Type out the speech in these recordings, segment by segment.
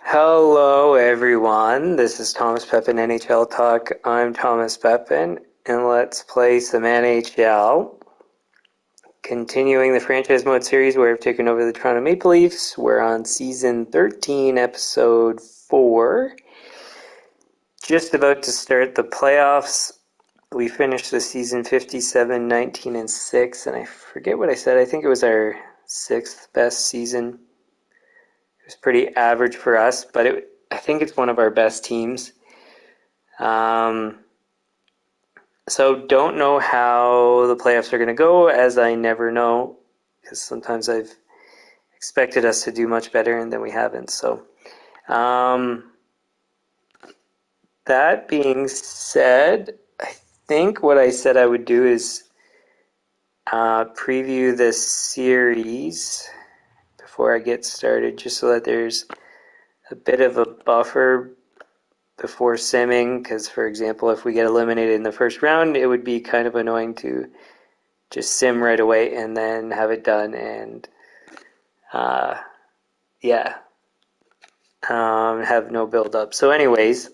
Hello everyone, this is Thomas Pepin NHL Talk. I'm Thomas Pepin, and let's play some NHL. Continuing the franchise mode series where I've taken over the Toronto Maple Leafs. We're on season 13, episode 4. Just about to start the playoffs. We finished the season 57, 19, and 6, and I forget what I said. I think it was our 6th best season. It was pretty average for us, but I think it's one of our best teams. So don't know how the playoffs are going to go, as I never know, because sometimes I've expected us to do much better and then we haven't. So that being said, I think what I said I would do is preview this series before I get started, just so that there's a bit of a buffer before simming, because, for example, if we get eliminated in the first round, it would be kind of annoying to just sim right away and then have it done, and have no build up. So anyways,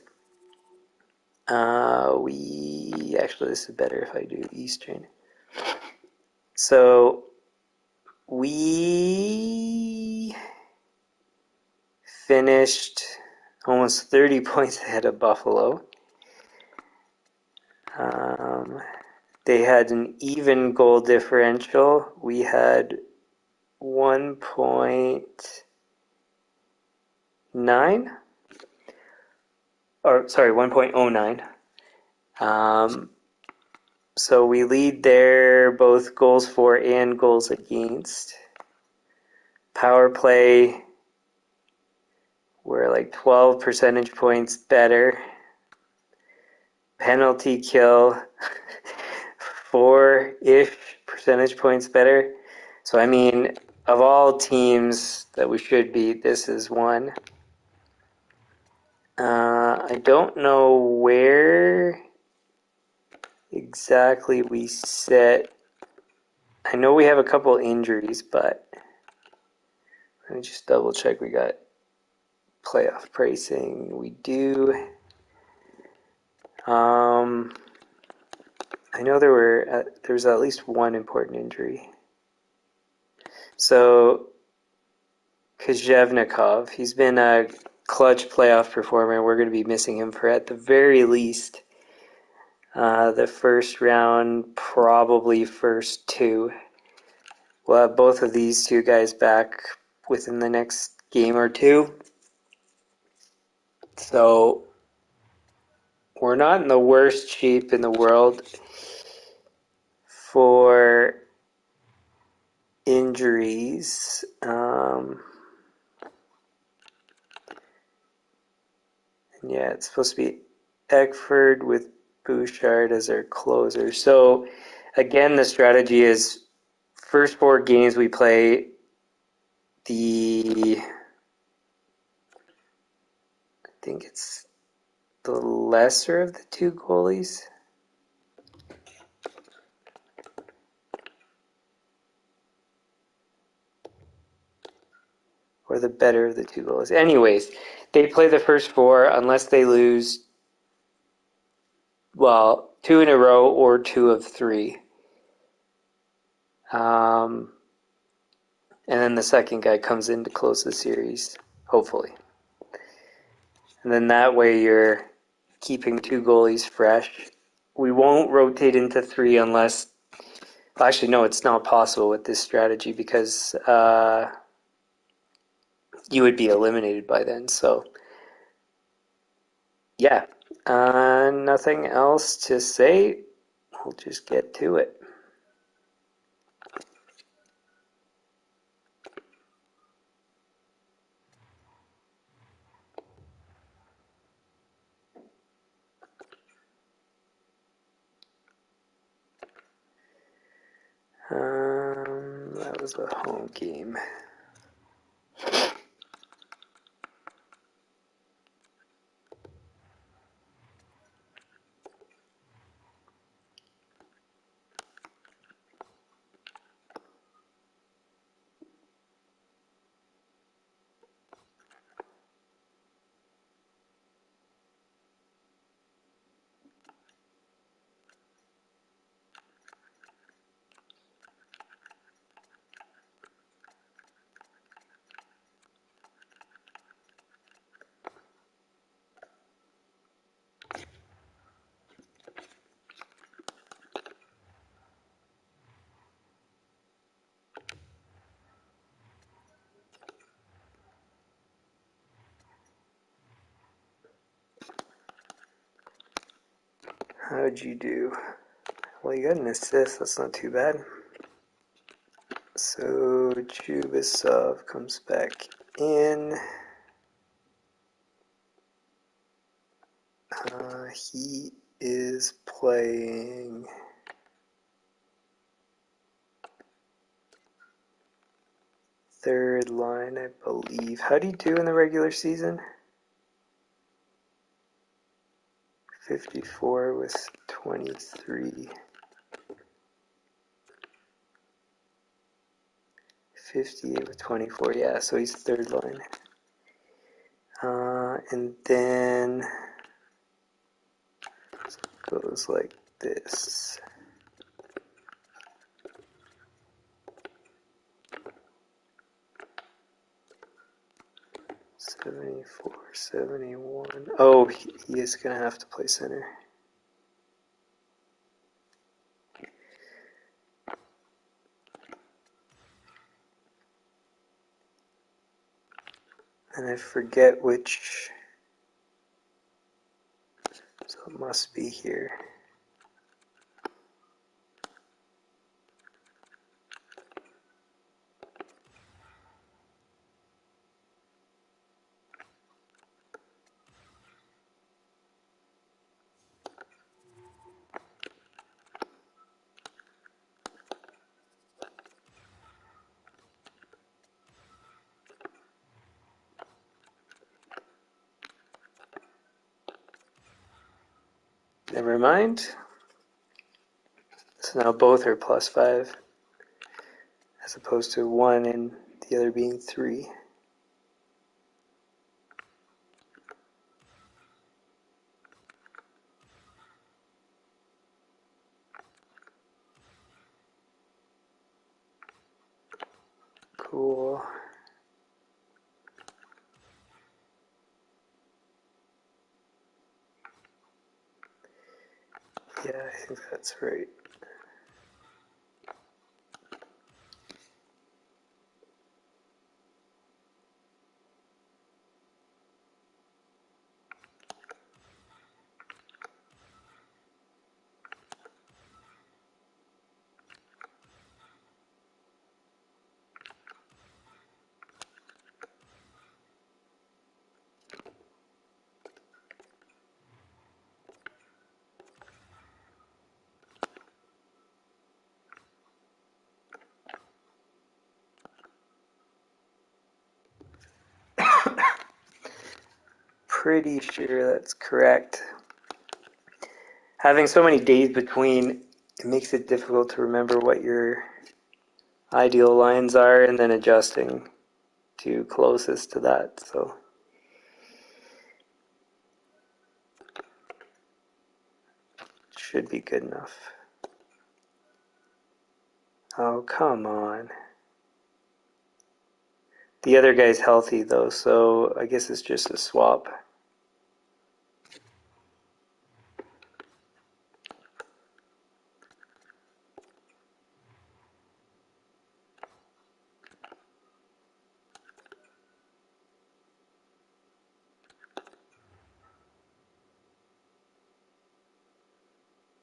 this is better if I do Eastern. So we finished almost 30 points ahead of Buffalo. They had an even goal differential. We had 1.9, or sorry, 1.09. So we lead there, both goals for and goals against. Power play, we're like 12 percentage points better. Penalty kill, 4-ish percentage points better. So I mean, of all teams that we should beat, this is one. I don't know where exactly we sit. I know we have a couple injuries, but let me just double check. We got playoff pricing. We do. I know there was at least one important injury. So Kozhevnikov, he's been a clutch playoff performer. We're going to be missing him for at the very least the first round, probably first two. We'll have both of these two guys back within the next game or two. So we're not in the worst shape in the world for injuries. Yeah, it's supposed to be Eckford with Bouchard as our closer. So again, the strategy is first 4 games we play I think it's the lesser of the 2 goalies. Or the better of the 2 goalies. Anyways, they play the first 4 unless they lose, 2 in a row or 2 of 3. And then the second guy comes in to close the series, hopefully. And then that way you're keeping 2 goalies fresh. We won't rotate into 3 unless... Actually, no, it's not possible with this strategy because you would be eliminated by then. So, yeah, nothing else to say. We'll just get to it. That was a home game. How'd you do? Well, you got an assist. That's not too bad. So Chubasov comes back in. He is playing third line, I believe. How do you do in the regular season? 54 with 23. 58 with 24. Yeah, so he's third line. And then it goes like this. 74, 71. Oh, he is going to have to play center. And I forget which, so it must be here. Never mind. So now both are +5, as opposed to 1 and the other being 3. Cool. Yeah, I think that's right. Pretty sure that's correct. Having so many days between, it makes it difficult to remember what your ideal lines are and then adjusting to closest to that. So it should be good enough. Oh, come on. The other guy's healthy though, so I guess it's just a swap.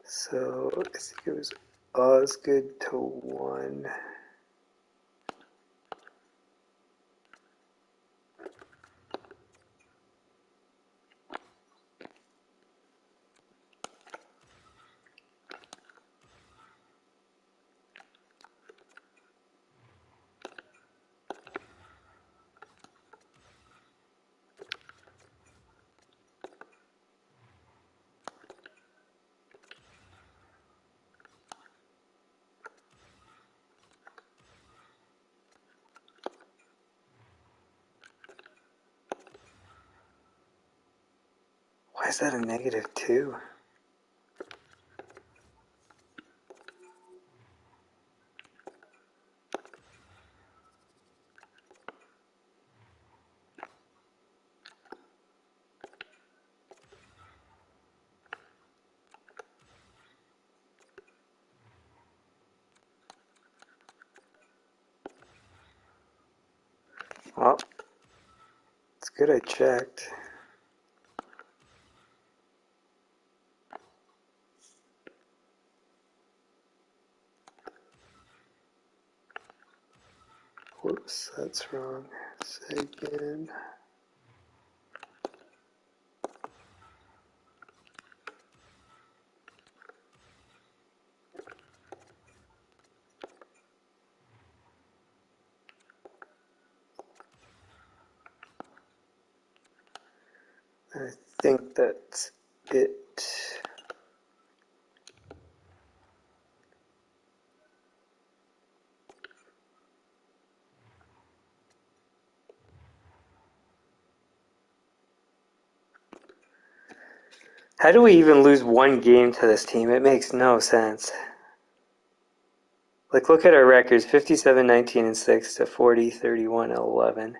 So I think it was Osgood to 1. Why is that a -2? Well, it's good I checked. Whoops, that's wrong. Say again. I think that's it. How do we even lose one game to this team? It makes no sense. Like, look at our records: 57, 19, and 6 to 40, 31, 11.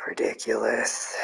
Ridiculous.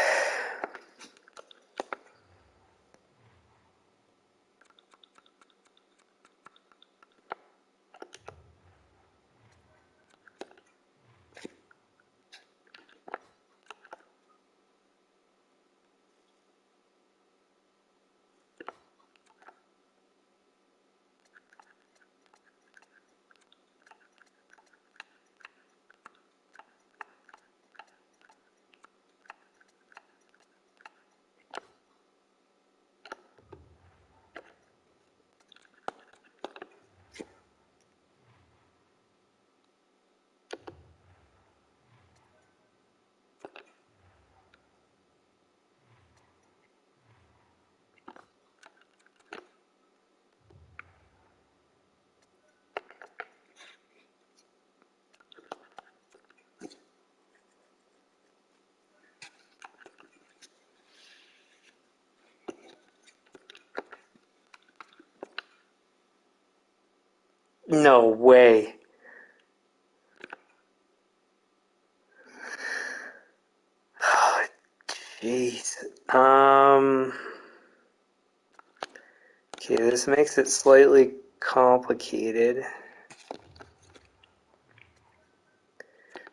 No way. Oh, jeez. Okay, this makes it slightly complicated.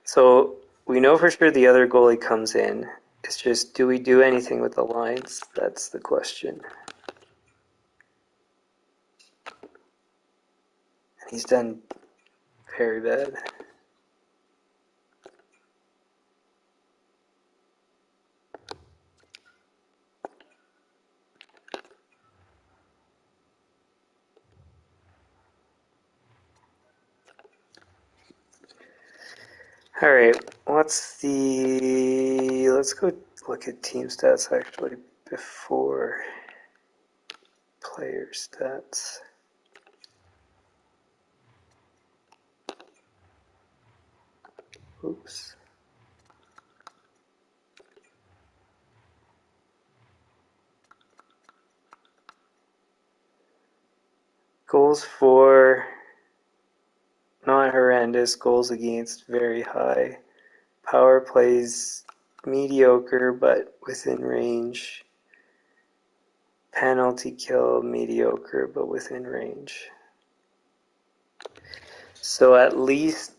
So we know for sure the other goalie comes in. It's just, do we do anything with the lines? That's the question. And he's done very bad. Alright, let's go look at team stats actually before player stats. Oops. Goals for, not horrendous. Goals against, very high. Power plays, mediocre but within range. Penalty kill, mediocre but within range. So at least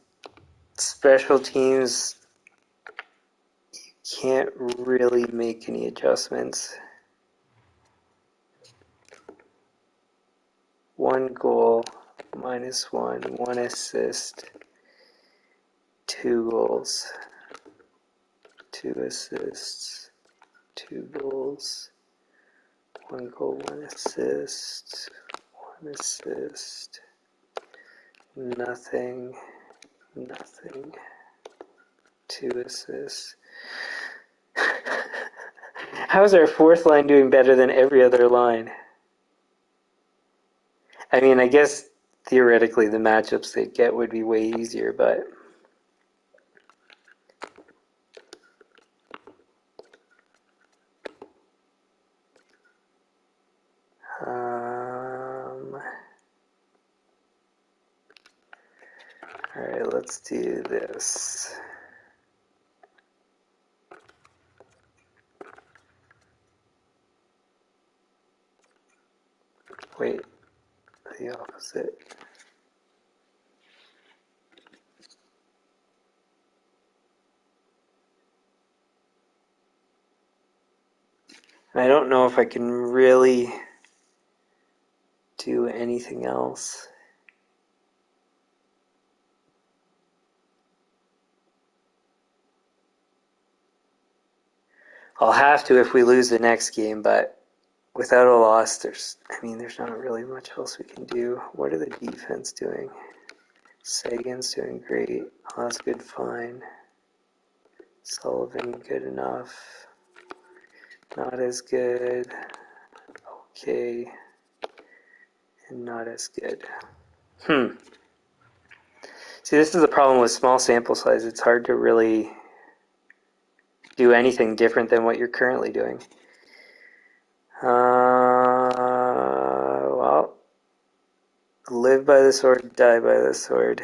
special teams, you can't really make any adjustments. 1 goal, -1, 1 assist, 2 goals, 2 assists, 2 goals, 1 goal, 1 assist, 1 assist, nothing, 2 assists. How is our fourth line doing better than every other line? I mean, I guess theoretically the matchups they'd get would be way easier, but Alright, let's do this. Wait, the opposite. I don't know if I can really do anything else. I'll have to if we lose the next game, but without a loss, there's not really much else we can do. What are the defense doing? Sagan's doing great. Osgood fine. Sullivan good enough. Not as good. Okay. And not as good. See, this is the problem with small sample size. It's hard to really do anything different than what you're currently doing. Well, live by the sword, die by the sword.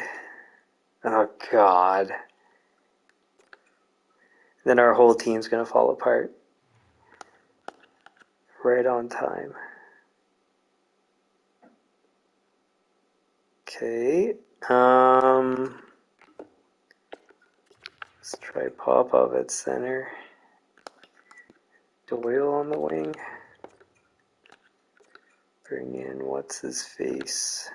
Oh, God. Then our whole team's going to fall apart. Right on time. Okay. Let's try Popov at center. Doyle on the wing. Bring in what's his face.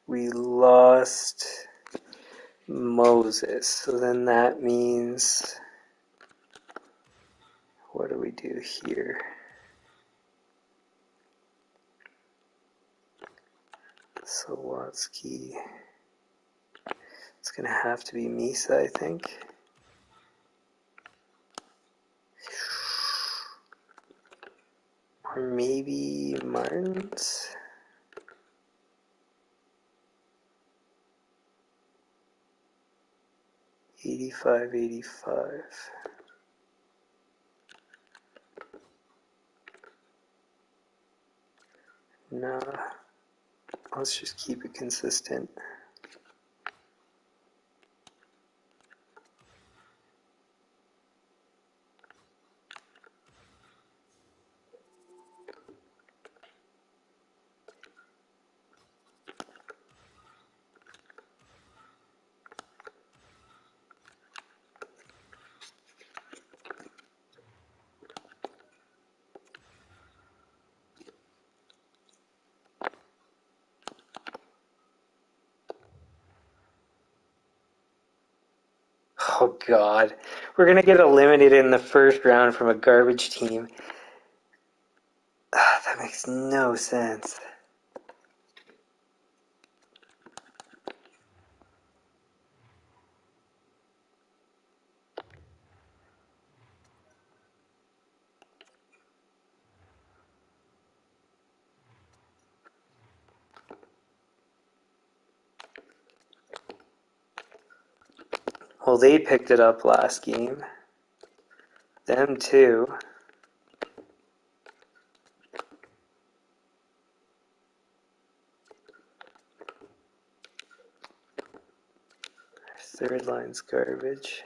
We lost Moses, so then that means, what do we do here? Sawatsky. It's going to have to be Misa, I think. Or maybe Martins. 85-85. Nah, let's just keep it consistent. Oh, God. We're going to get eliminated in the first round from a garbage team. That makes no sense. Well, they picked it up last game. Them too. Third line's garbage.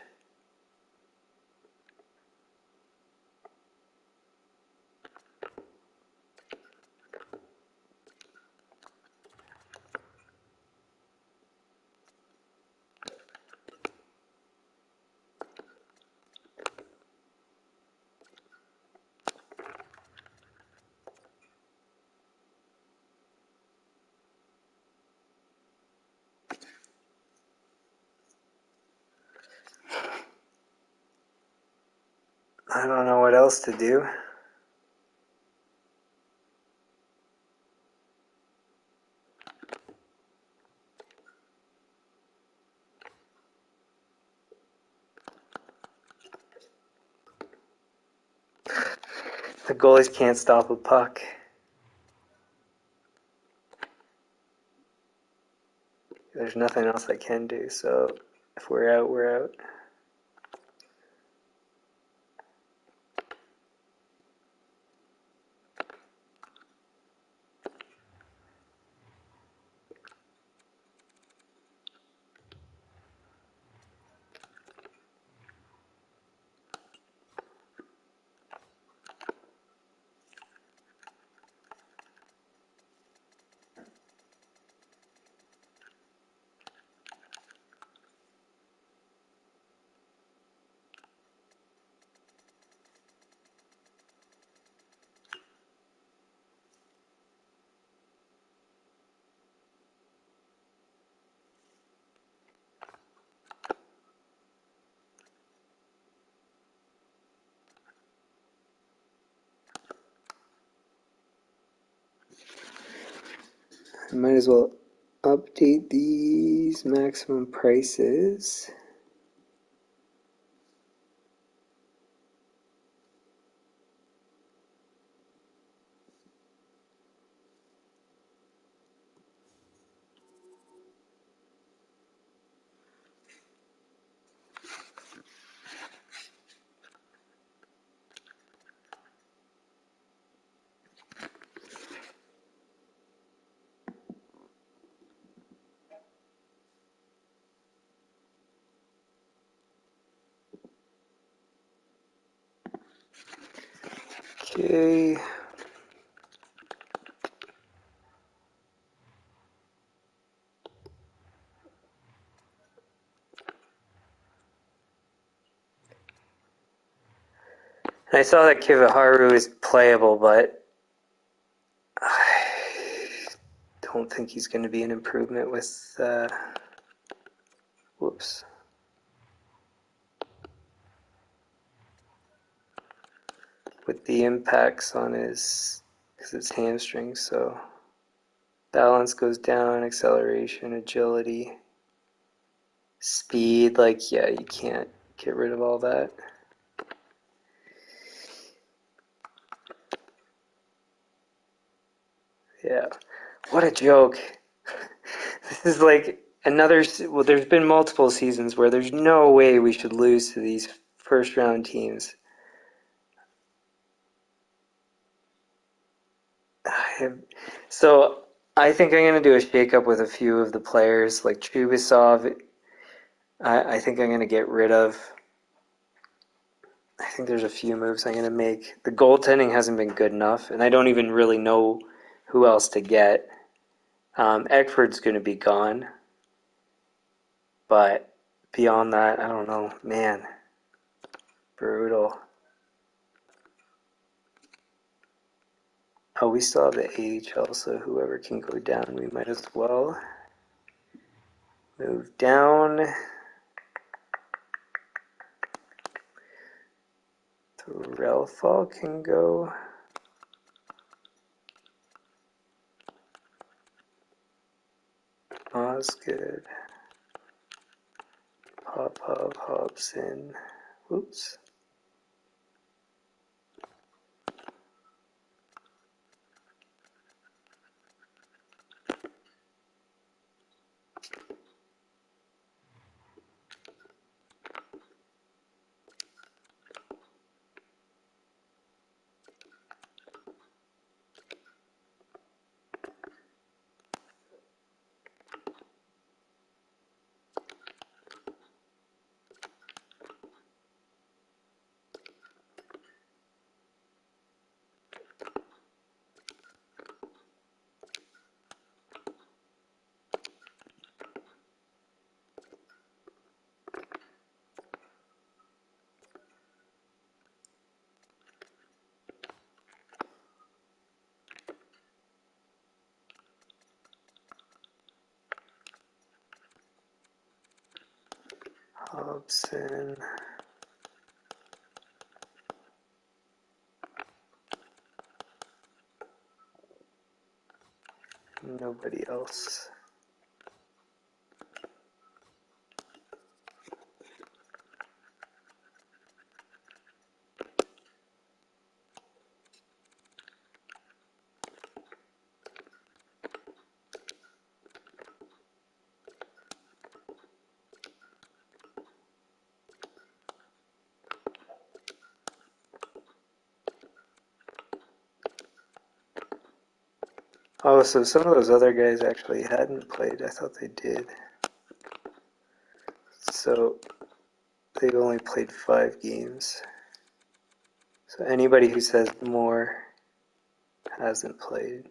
I don't know what else to do. The goalies can't stop a puck. There's nothing else I can do, so if we're out, we're out. I might as well update these maximum prices. Okay. And I saw that Kiviharu is playable, but I don't think he's going to be an improvement with, whoops. With the impacts on his, because it's hamstrings, so balance goes down, acceleration, agility, speed, like, yeah, you can't get rid of all that. Yeah, what a joke. This is like another, well, there's been multiple seasons where there's no way we should lose to these first round teams. So I think I'm going to do a shake-up with a few of the players, like Chubasov. I think I'm going to get rid of. I think there's a few moves I'm going to make. The goaltending hasn't been good enough, and I don't even really know who else to get. Eckford's going to be gone. But beyond that, I don't know. Man, brutal. Oh, we still have the AHL, so whoever can go down, we might as well move down. Relfall can go. Osgood. Popov, Hobson. Oops. Hobson. Nobody else. Oh, so some of those other guys actually hadn't played. I thought they did. So they've only played 5 games. So anybody who says more hasn't played.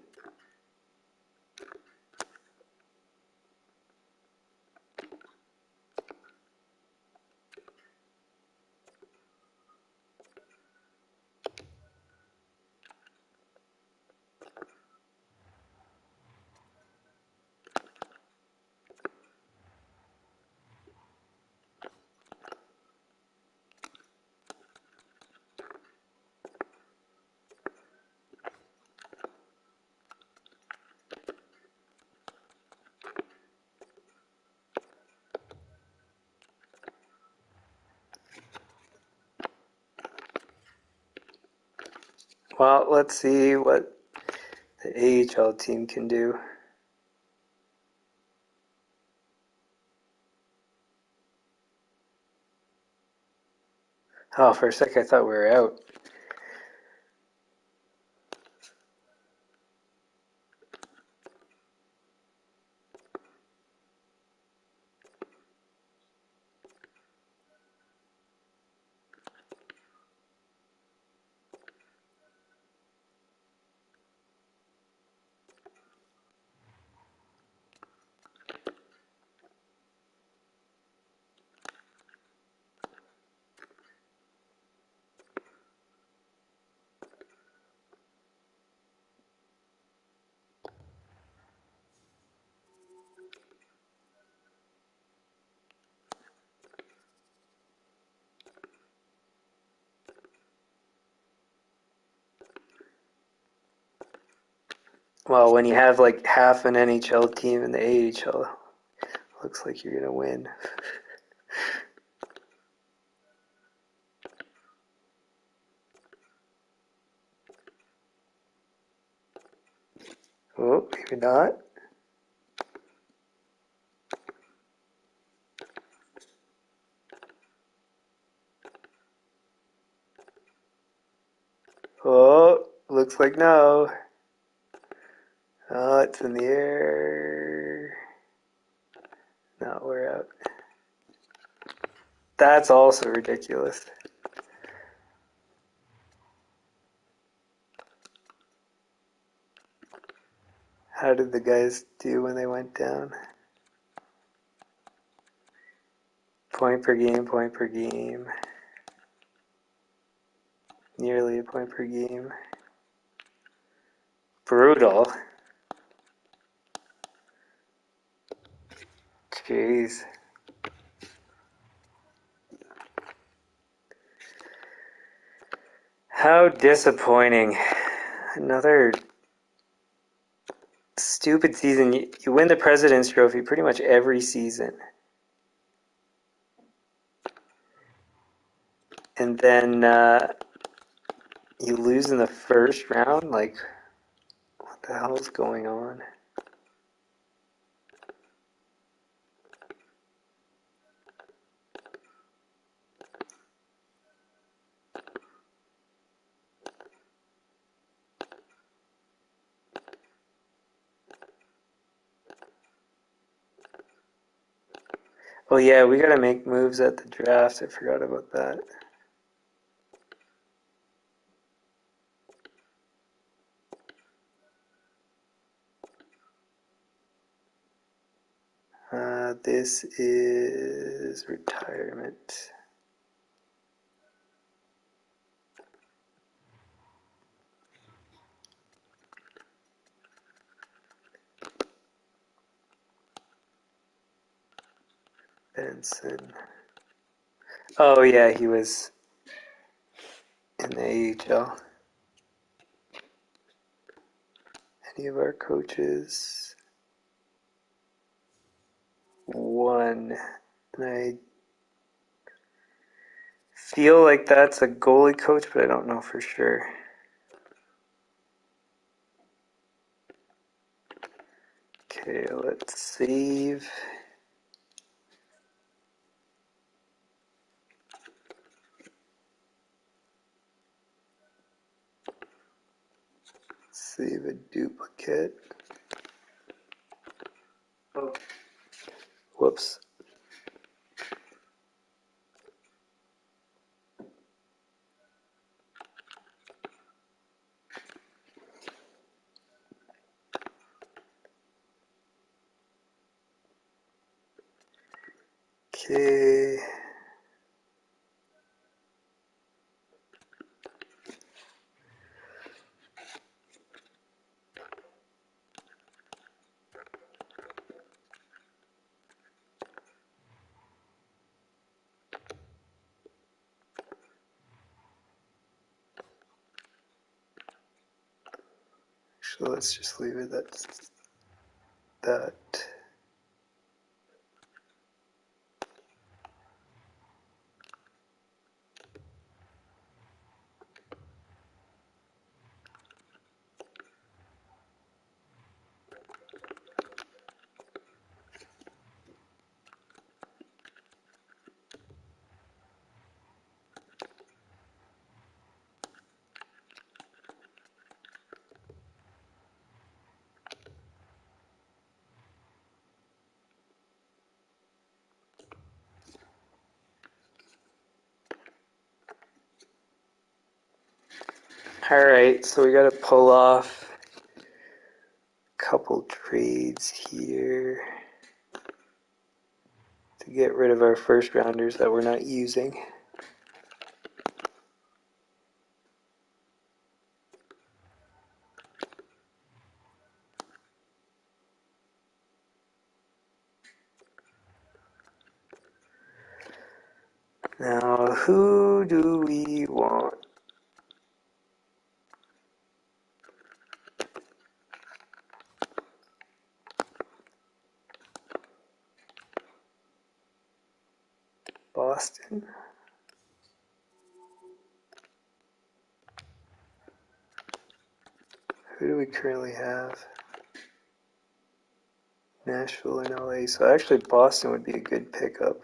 Well, let's see what the AHL team can do. Oh, for a sec I thought we were out. Well, when you have like half an NHL team in the AHL, looks like you're gonna win. Oh, maybe not. Oh, looks like no. Oh, it's in the air. No, we're out. That's also ridiculous. How did the guys do when they went down? Point per game, point per game. Nearly a point per game. Brutal. Jeez. How disappointing. Another stupid season. You win the President's Trophy pretty much every season. And then you lose in the first round? Like, what the hell is going on? Oh yeah, we gotta make moves at the draft. I forgot about that. This is retirement. Benson. Oh yeah, he was in the AHL. Any of our coaches? One. And I feel like that's a goalie coach, but I don't know for sure. Okay, let's save. Save a duplicate. Whoops. Okay. So let's just leave it at that. Alright, so we gotta pull off a couple trades here to get rid of our first rounders that we're not using. Now, who do we want? Boston? Who do we currently have? Nashville and LA. So actually Boston would be a good pickup.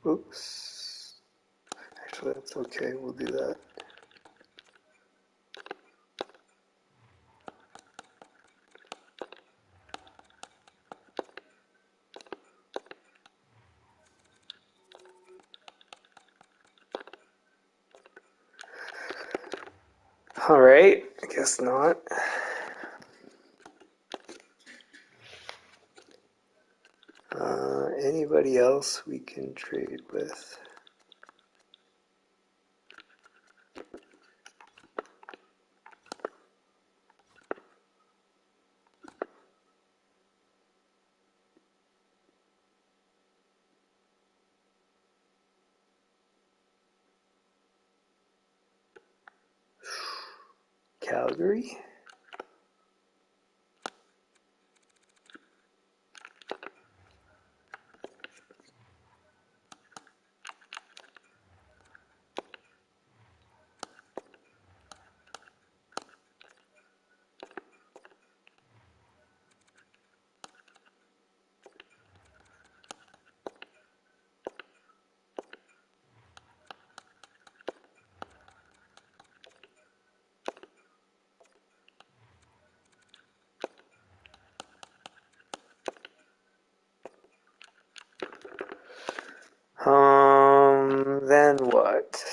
Oops. Actually, that's okay. We'll do that. Alright, I guess not. Anybody else we can trade with? Calgary. Then what?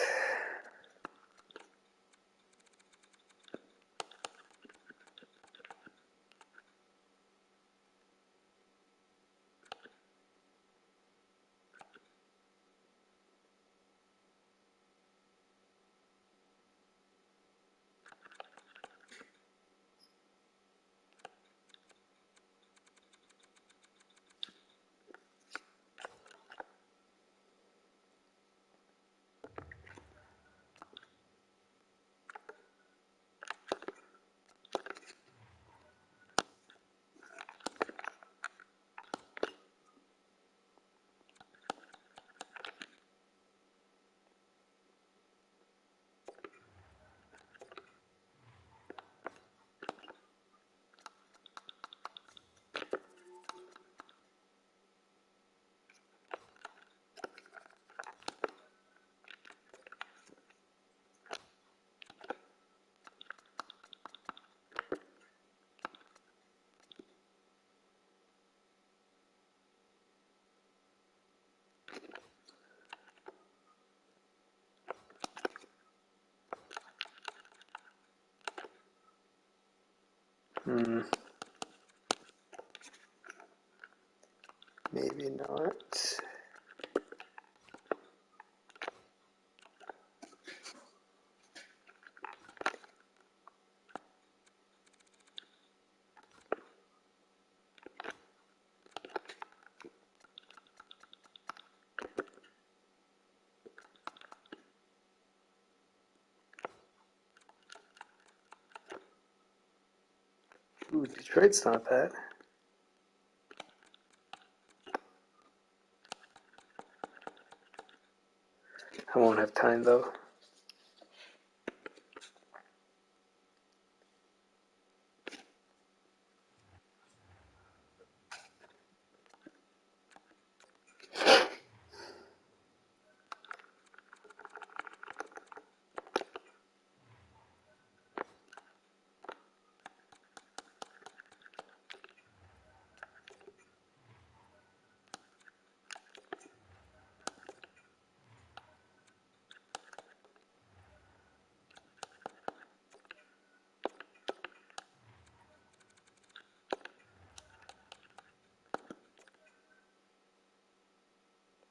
Maybe not. Ooh, Detroit's not bad. I won't have time though.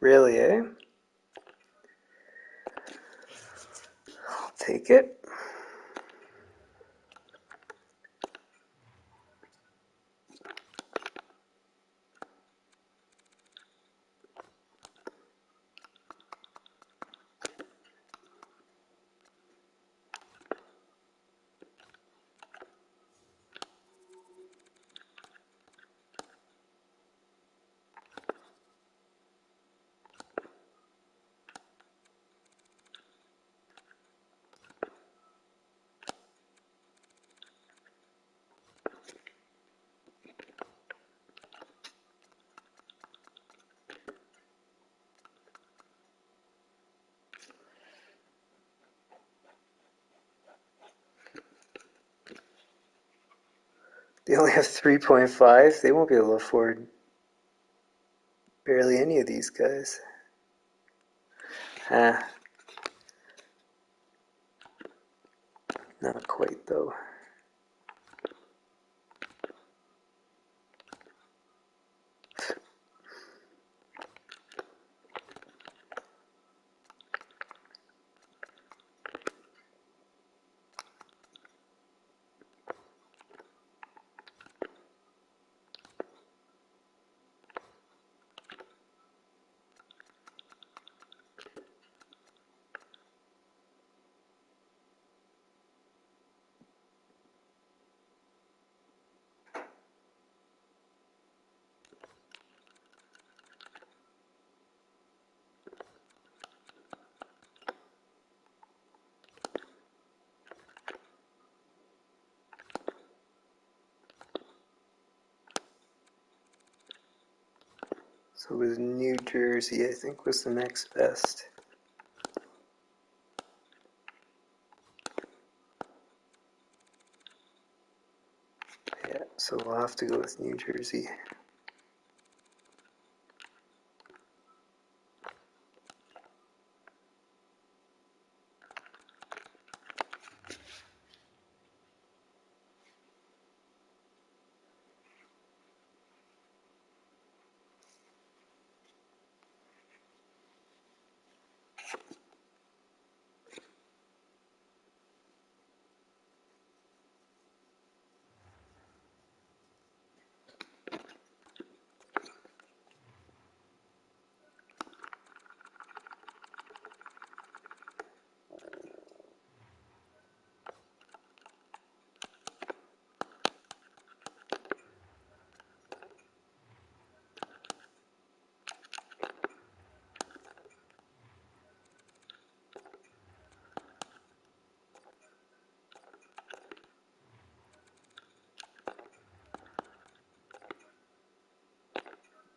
Really, eh? I'll take it. They only have 3.5. They won't be able to afford barely any of these guys. Ah, not quite though. So it was New Jersey, I think, was the next best. Yeah, so we'll have to go with New Jersey.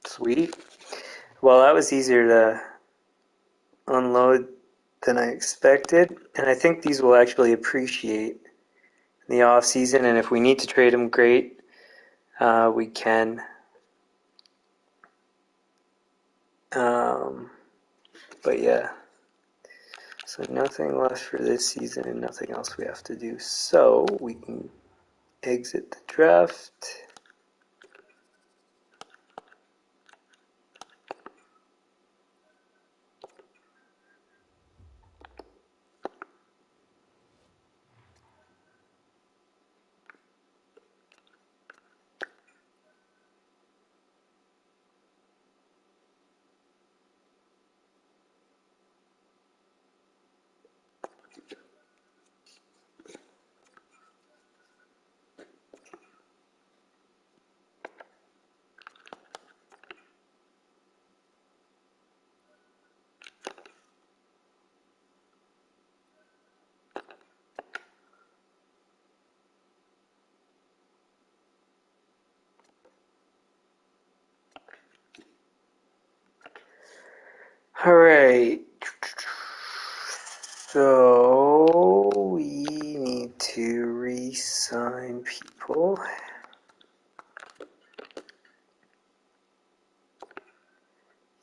Sweet. Well, that was easier to unload than I expected, and I think these will actually appreciate in the off season. And if we need to trade them, great, we can. But yeah, so nothing left for this season and nothing else we have to do. So we can exit the draft. All right. So we need to re-sign people.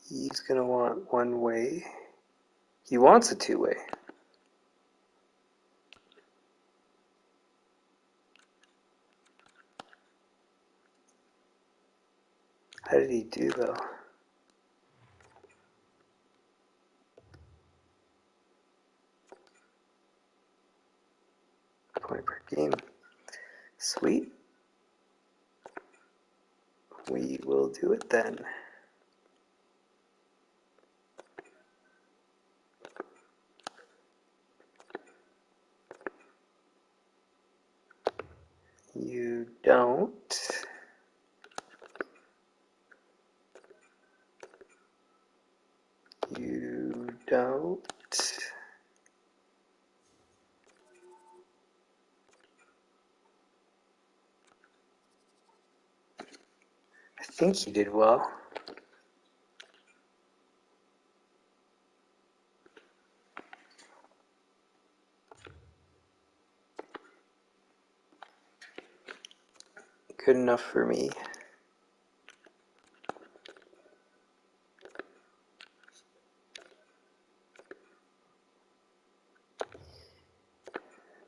He's going to want one way. He wants a two-way. How did he do, though? Point per game. Sweet. We will do it then. You don't. You don't. I think he did well. Good enough for me.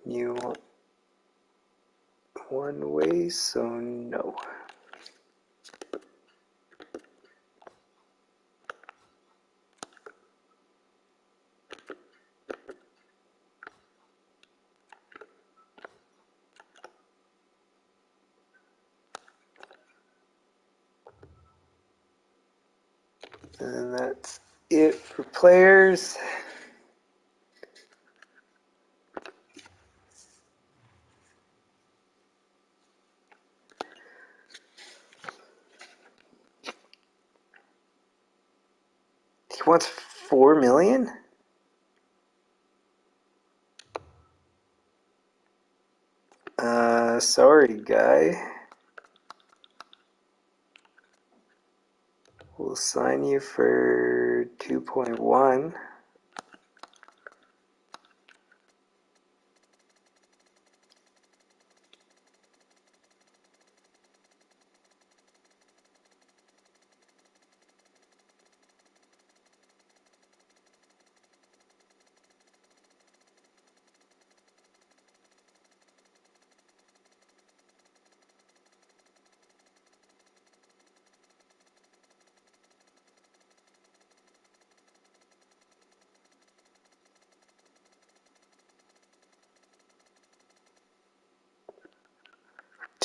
You want one way, so no. And that's it for players. He wants $4 million? Sorry, guy. We'll sign you for 2.1.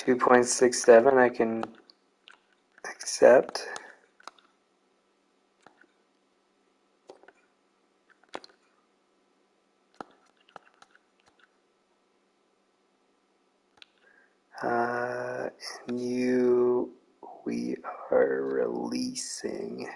$2.67 I can accept. And you, we are releasing.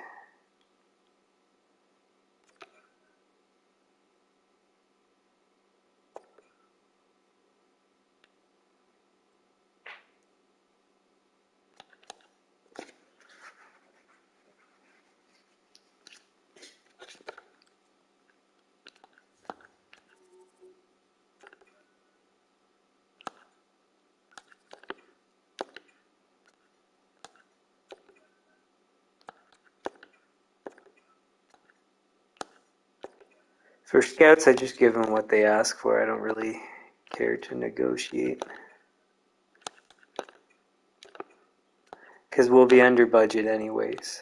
For scouts, I just give them what they ask for. I don't really care to negotiate. Because we'll be under budget anyways.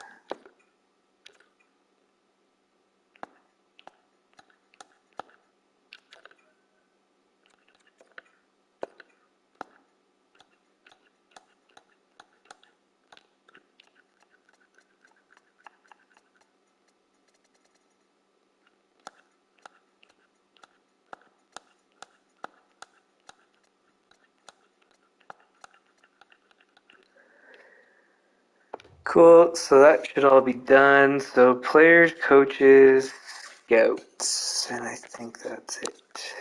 Cool, so that should all be done. So players, coaches, scouts, and I think that's it.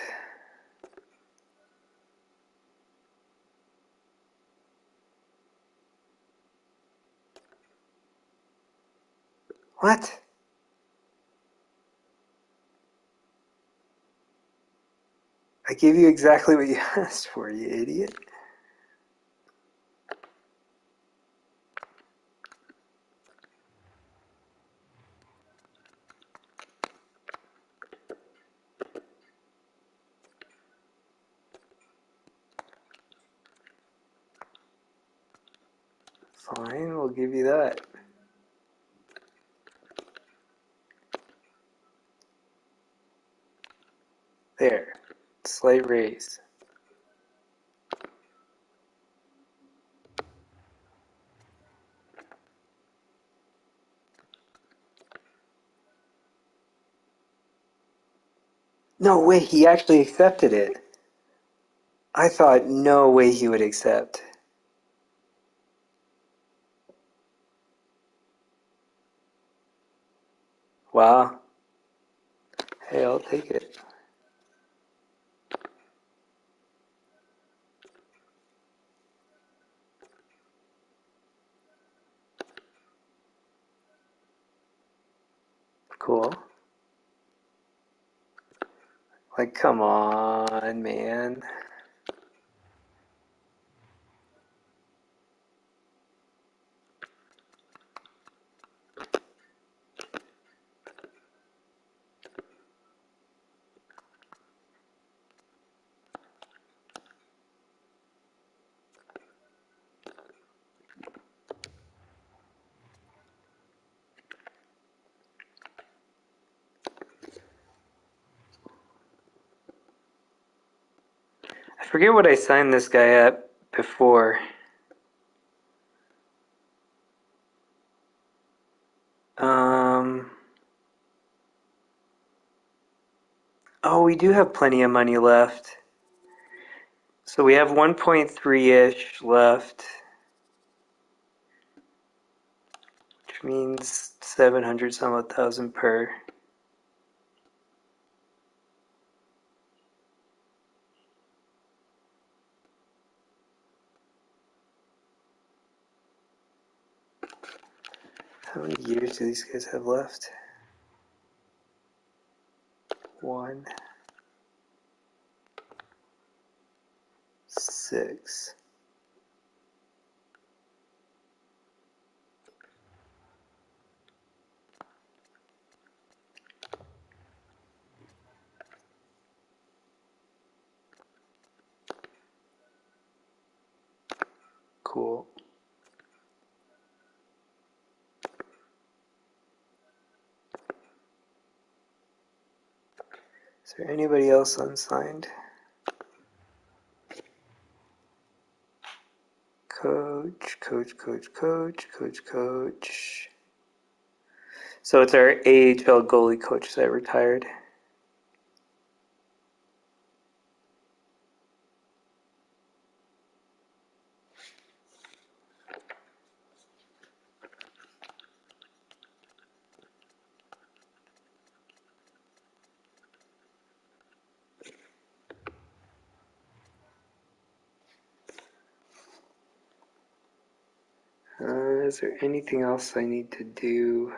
What? I gave you exactly what you asked for, you idiot. Fine, we'll give you that. There. Slight raise. No way, he actually accepted it. I thought no way he would accept. Wow. Hey, I'll take it. Cool. Like, come on, man. I forget what I signed this guy up before. Oh, we do have plenty of money left. So we have 1.3-ish left, which means 700 some odd thousand per. How many years do these guys have left? 1, 6. Cool. Is there anybody else unsigned? Coach. So it's our AHL goalie coach that retired. Is there anything else I need to do?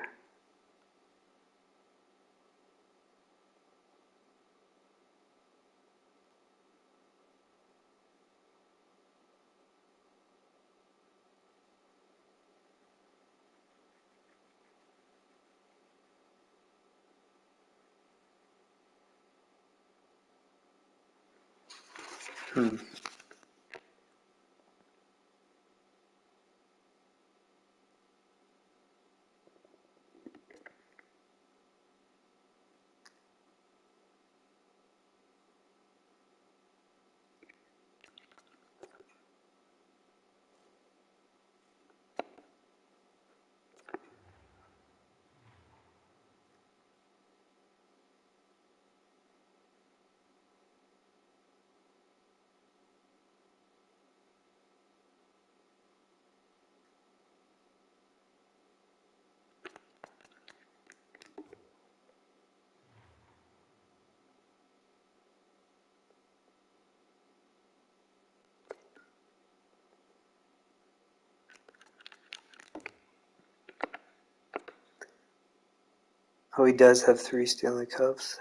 Oh, he does have 3 Stanley Cups.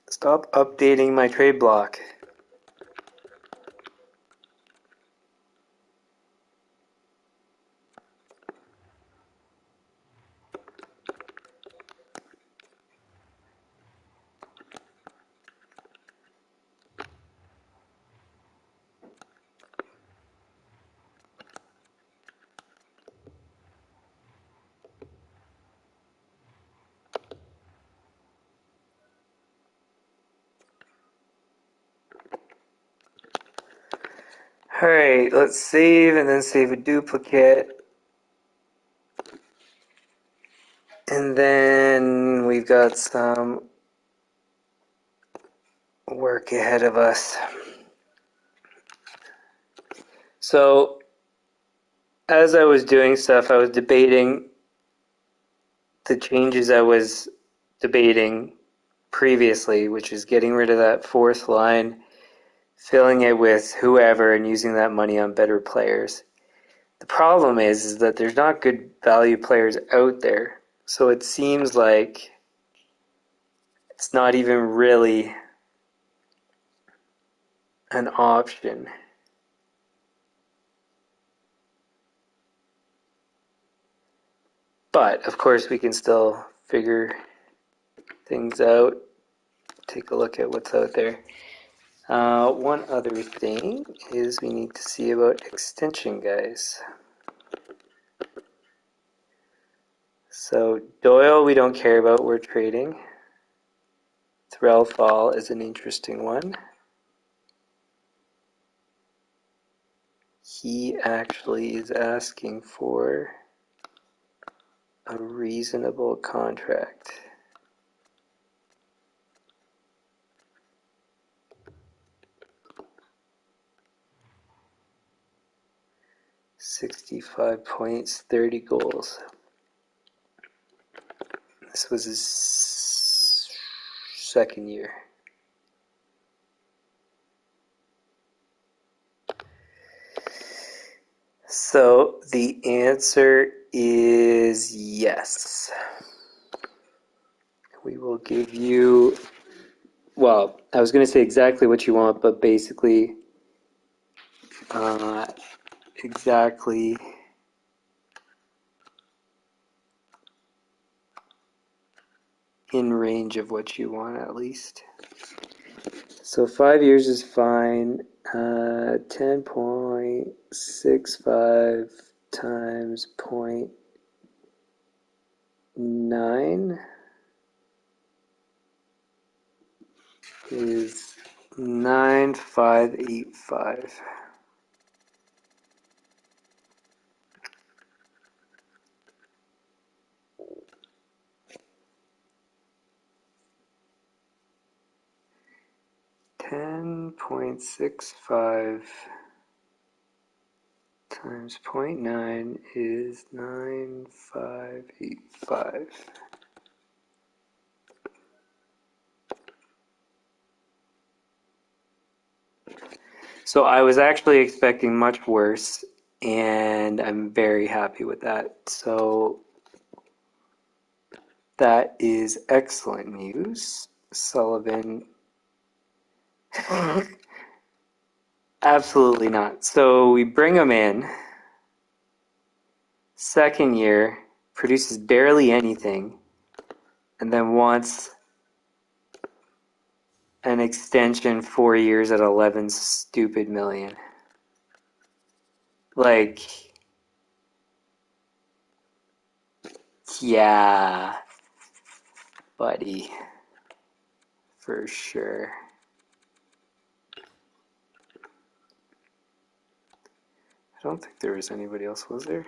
Stop updating my trade block. Alright, let's save and then save a duplicate. And then we've got some work ahead of us. So, as I was doing stuff, I was debating the changes I was debating previously, which is getting rid of that 4th line, filling it with whoever, and using that money on better players. The problem is that there's not good value players out there. So it seems like it's not even really an option. But, of course, we can still figure things out, take a look at what's out there. One other thing is we need to see about extension guys. So Doyle we don't care about, we're trading. Threlfall is an interesting one. He actually is asking for a reasonable contract. 65 points, 30 goals. This was his second year. So the answer is yes. We will give you, well, I was going to say exactly what you want, but basically exactly in range of what you want at least. So 5 years is fine. 10.65 times 0.9 is 9585. .65 times 0.9 is 9585. So I was actually expecting much worse, and I'm very happy with that. So that is excellent news. Sullivan. Absolutely not. So we bring him in. Second year, produces barely anything, and then wants an extension 4 years at 11 stupid million. Like, yeah, buddy, for sure. I don't think there was anybody else, was there?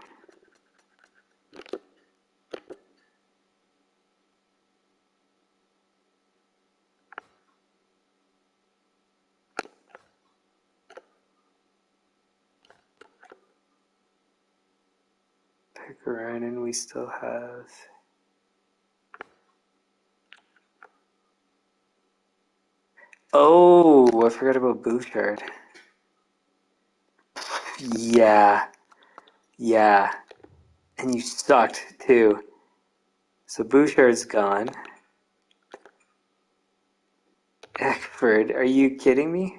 Pickerainen, we still have. Oh, I forgot about Bouchard. Yeah, yeah. And you sucked, too. So Bouchard's gone. Eckford, are you kidding me?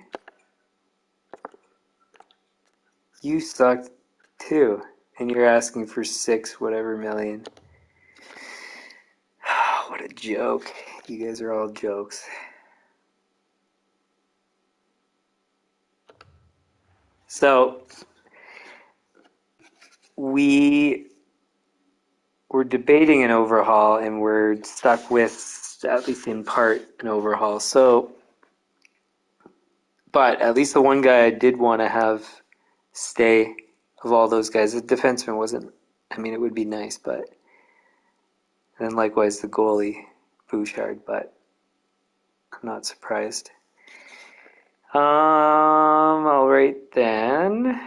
You sucked, too. And you're asking for 6 whatever million. What a joke. You guys are all jokes. So, we were debating an overhaul, and we're stuck with, at least in part, an overhaul. So, but at least the one guy I did want to have stay of all those guys, the defenseman wasn't, I mean, it would be nice, but, and then likewise the goalie, Bouchard, but I'm not surprised. All right then.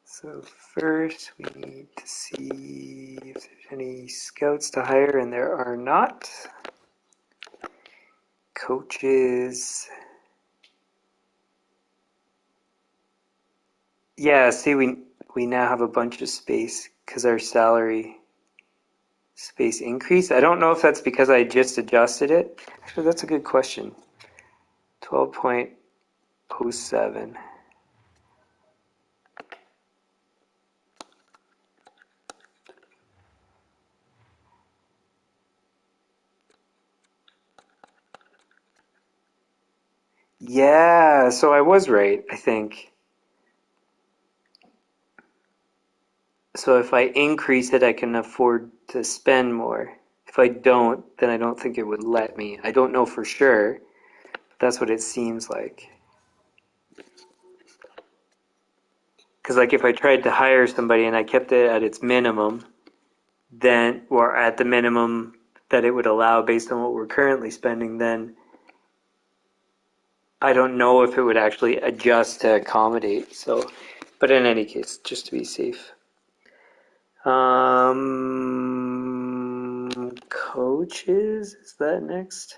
So first we need to see if there's any scouts to hire, and there are not. Coaches. Yeah, see, we now have a bunch of space because our salary space increased. I don't know if that's because I just adjusted it. Actually, that's a good question. 12.07. So I was right, I think. So if I increase it, I can afford to spend more. If I don't, then I don't think it would let me. I don't know for sure. That's what it seems like. Because like if I tried to hire somebody and I kept it at its minimum, then, or at the minimum that it would allow based on what we're currently spending, then I don't know if it would actually adjust to accommodate. So, but in any case, just to be safe. Coaches, is that next?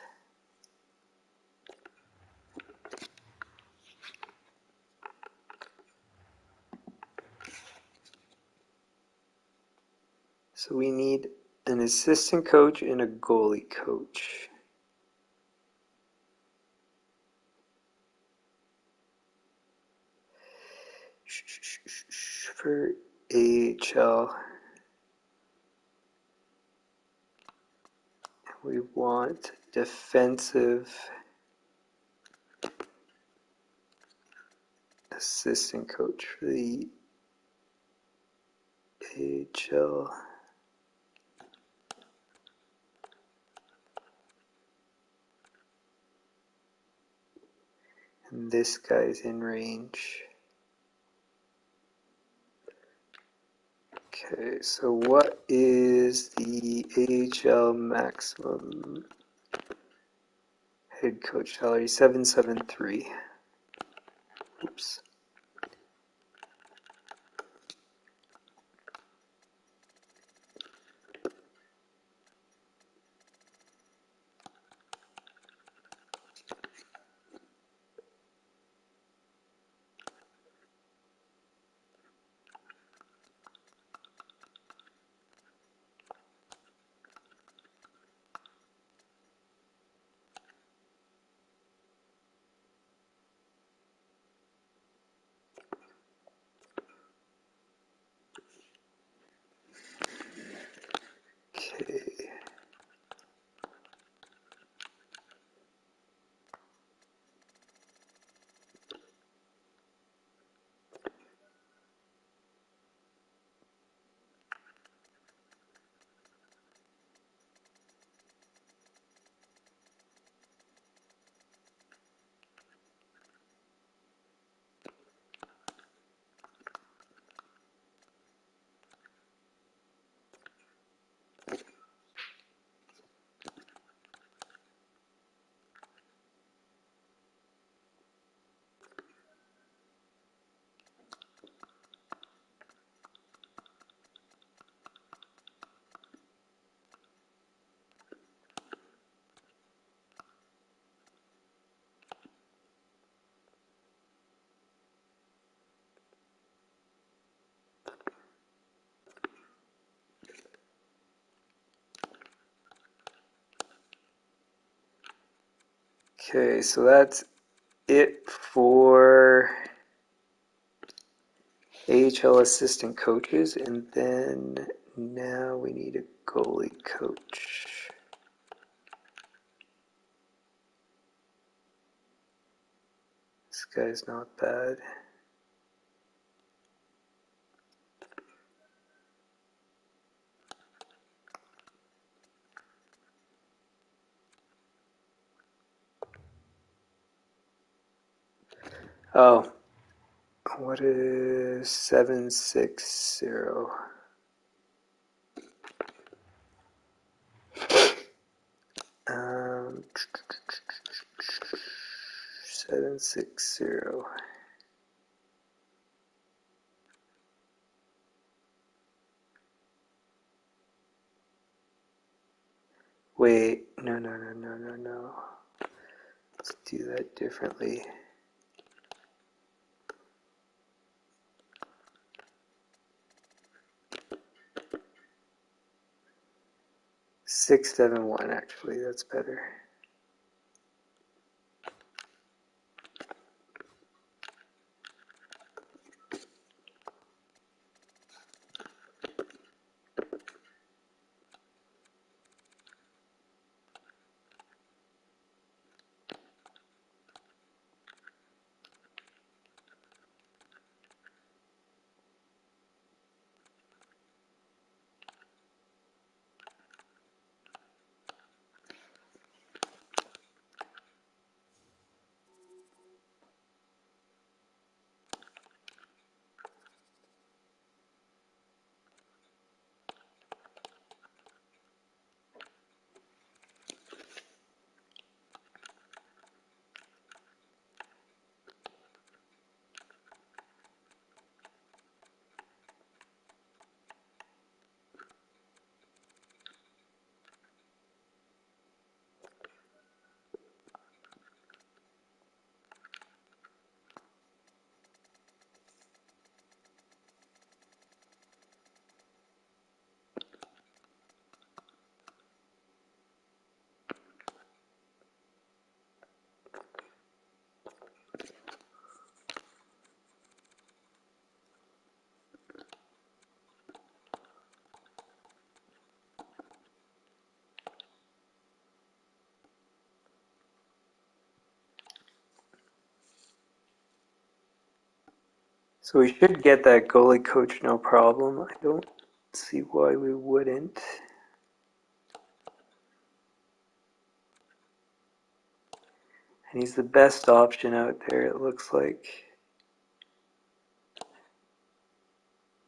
So we need an assistant coach and a goalie coach. For AHL, we want defensive assistant coach for the AHL. And this guy's in range. Okay, so what is the AHL maximum head coach salary? 773. Oops. Okay. Okay, so that's it for AHL assistant coaches, and then now we need a goalie coach. This guy's not bad. Oh, what is 760? 760. Wait, no. Let's do that differently. 671, actually, that's better. So we should get that goalie coach no problem. I don't see why we wouldn't. And he's the best option out there, it looks like.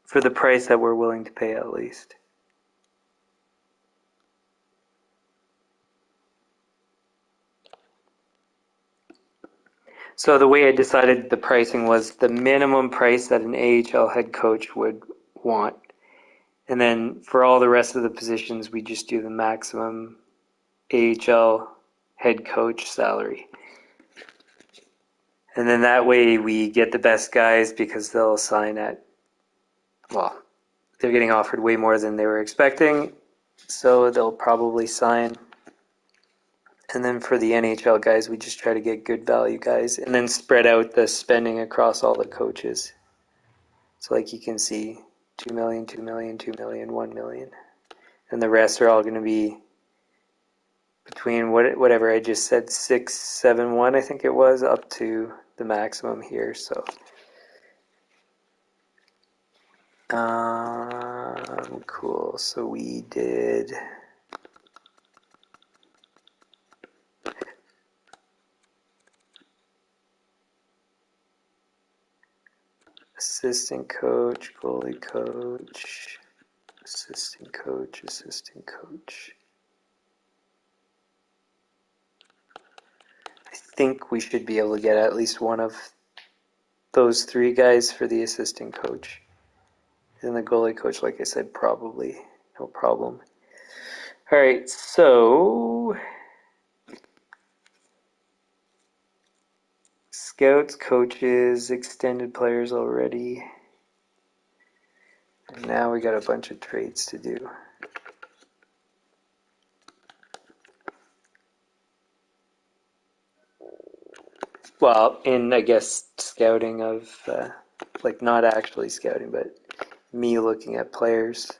For the price that we're willing to pay, at least. So the way I decided the pricing was the minimum price that an AHL head coach would want. And then for all the rest of the positions, we just do the maximum AHL head coach salary. And then that way we get the best guys because they'll sign at, well, they're getting offered way more than they were expecting. So they'll probably sign. And then for the NHL guys, we just try to get good value guys and then spread out the spending across all the coaches. So like you can see, 2 million, 2 million, 2 million, 1 million. And the rest are all going to be between whatever I just said, 6, 7, 1, I think it was, up to the maximum here. So cool. So we did assistant coach, goalie coach, assistant coach, assistant coach. I think we should be able to get at least one of those three guys for the assistant coach. And the goalie coach, like I said, probably no problem. All right, so scouts, coaches, extended players already. And now we got a bunch of trades to do. Well, in, I guess, scouting of, like not actually scouting, but me looking at players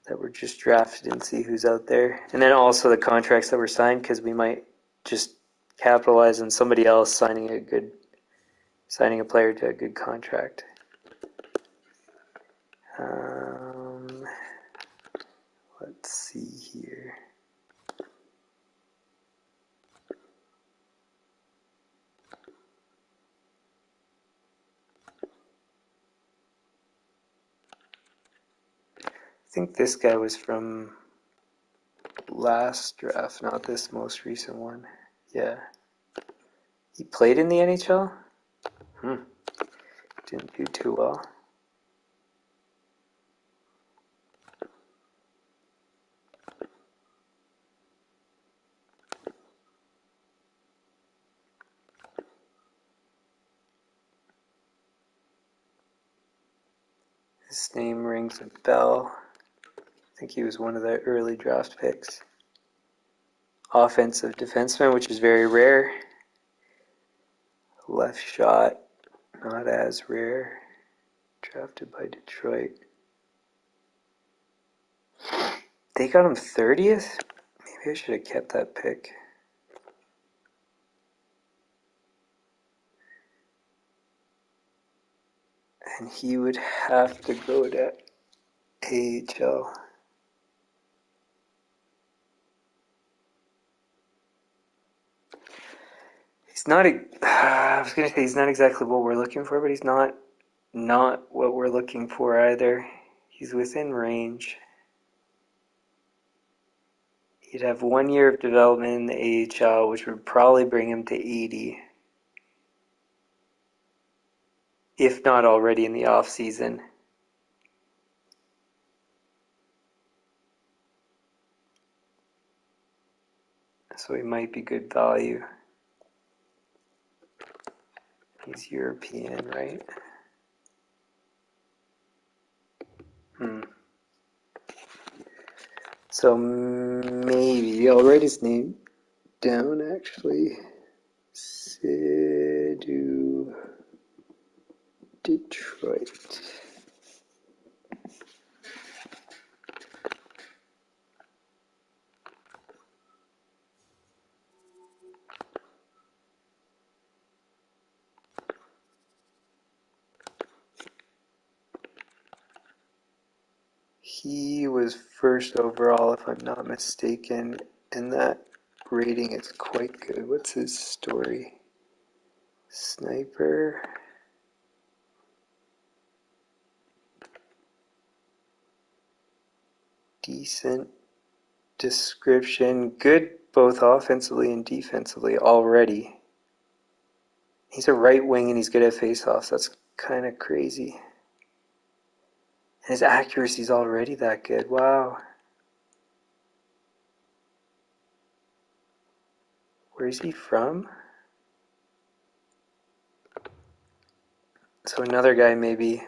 that were just drafted and see who's out there. And then also the contracts that were signed, because we might just capitalize on somebody else signing a player to a good contract. Let's see here. I think this guy was from last draft, not this most recent one. Yeah. He played in the NHL? Didn't do too well. His name rings a bell. I think he was one of the early draft picks. Offensive defenseman, which is very rare. Left shot, not as rare. Drafted by Detroit. They got him 30th? Maybe I should have kept that pick. And he would have to go to AHL. He's not, I was going to say he's not exactly what we're looking for, but he's not what we're looking for either. He's within range. He'd have 1 year of development in the AHL, which would probably bring him to 80. If not already in the off season. So he might be good value. He's European, right? So maybe I'll write his name down actually. Sidhu, Detroit. He was first overall, if I'm not mistaken, and that rating is quite good. What's his story? Sniper. Decent description. Good both offensively and defensively already. He's a right wing and he's good at faceoffs. That's kind of crazy. And his accuracy's already that good. Wow. Where's he from? So another guy maybe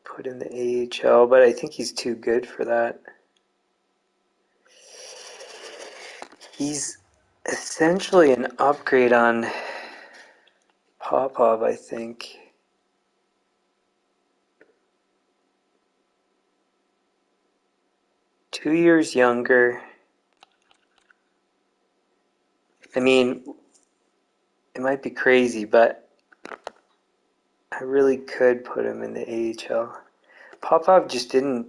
put in the AHL, but I think he's too good for that. He's essentially an upgrade on Popov, I think. Two years younger. I mean, it might be crazy, but I really could put him in the AHL. Popov just didn't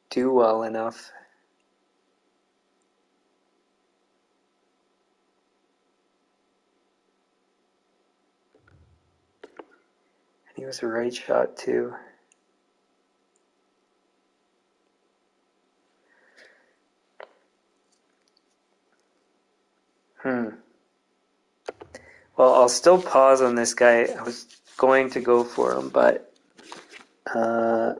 do well enough. And he was a right shot too. Well, I'll still pause on this guy. I was going to go for him, but I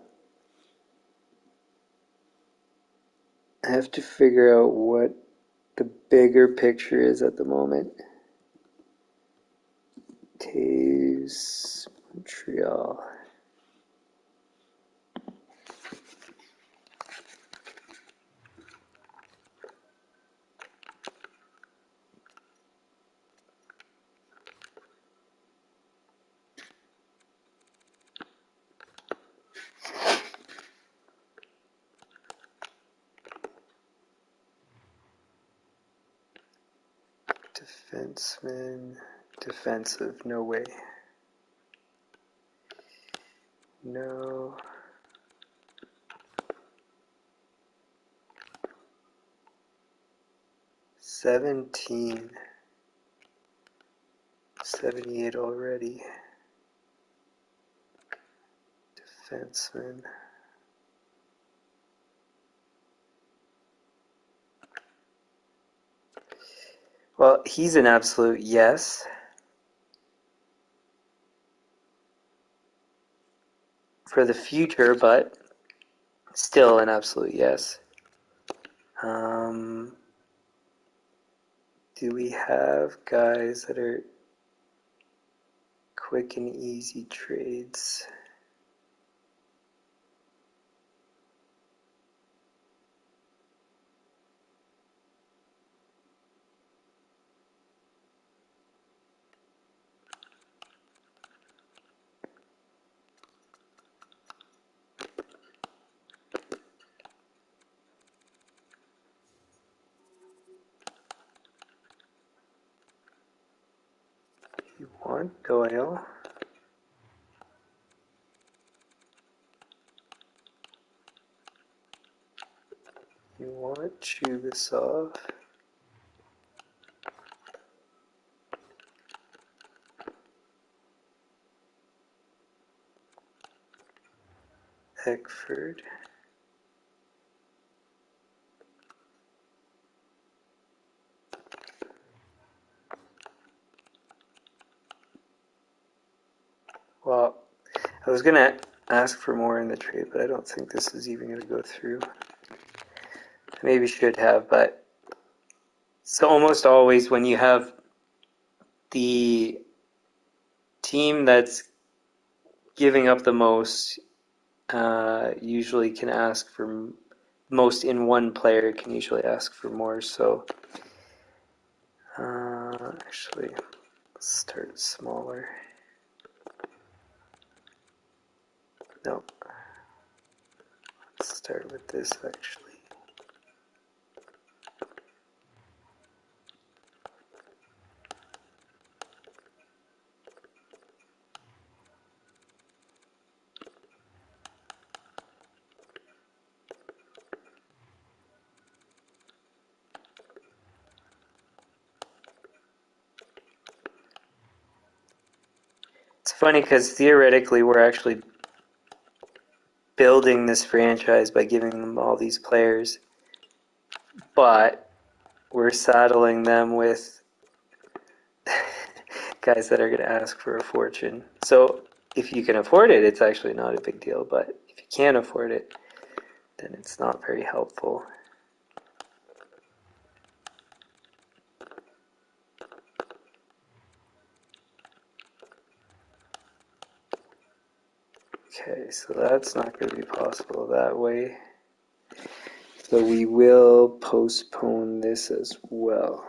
have to figure out what the bigger picture is at the moment. Taves, Montreal. Defenseman, defensive, no way. No. $17. 78 already. Defenseman. Well, he's an absolute yes. For the future, but still an absolute yes. Do we have guys that are quick and easy trades? You want Doyle? You want Chubasov? Eckford? Well, I was going to ask for more in the trade, but I don't think this is even going to go through. Maybe should have, but so almost always when you have the team that's giving up the most, usually can ask for most in one player, can usually ask for more. So actually, let's start smaller. No, let's start with this actually. funny because theoretically we're actually building this franchise by giving them all these players, but we're saddling them with guys that are going to ask for a fortune. So if you can afford it, it's actually not a big deal, but if you can't afford it, then it's not very helpful. Okay, so that's not going to be possible that way. So we will postpone this as well.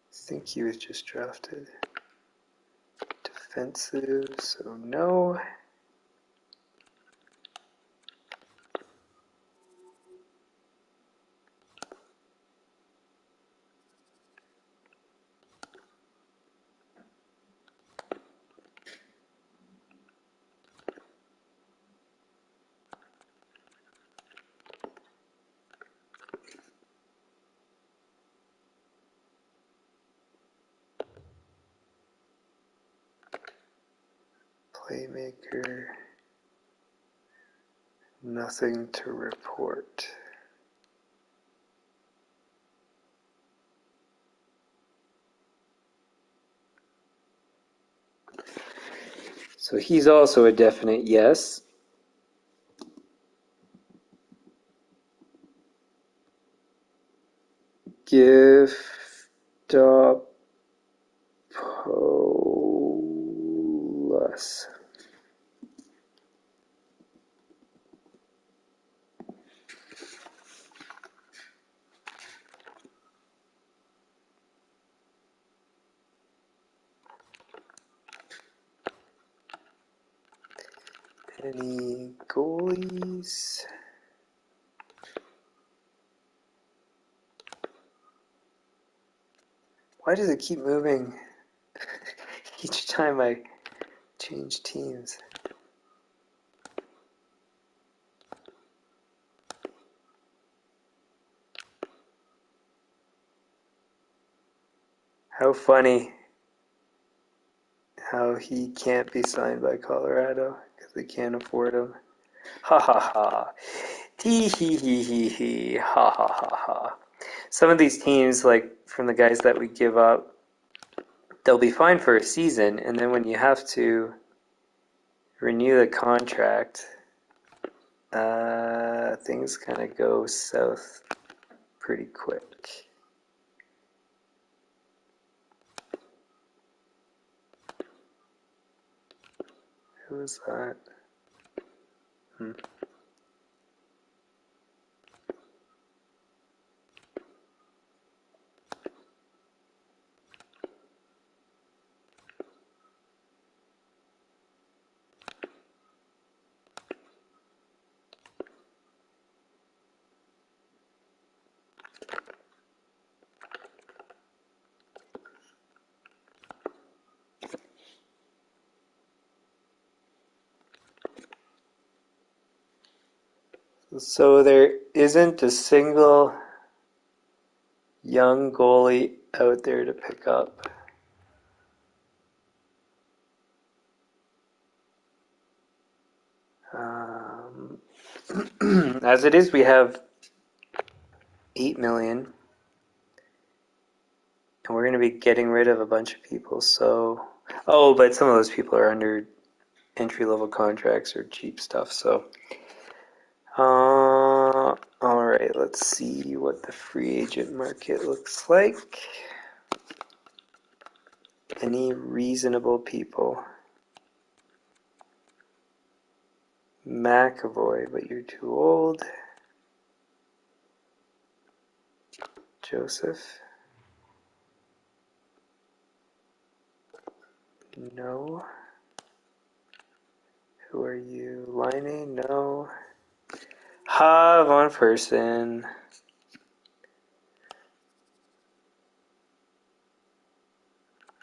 I think he was just drafted. Defensive, so no. Playmaker, nothing to report. So he's also a definite yes. Giftopoulos. Any goalies? Why does it keep moving each time I change teams? How funny how he can't be signed by Colorado because they can't afford him. Ha ha ha. Tee hee hee hee hee. Ha ha ha ha. Some of these teams, like from the guys that we give up, they'll be fine for a season, and then when you have to renew the contract, things kind of go south pretty quick. Who was that? So there isn't a single young goalie out there to pick up. As it is, we have 8 million, and we're going to be getting rid of a bunch of people. So, but some of those people are under entry-level contracts or cheap stuff. So, all right, let's see what the free agent market looks like. Any reasonable people? McAvoy, but you're too old. Joseph? No. Who are you? Line? No. Ha, one person.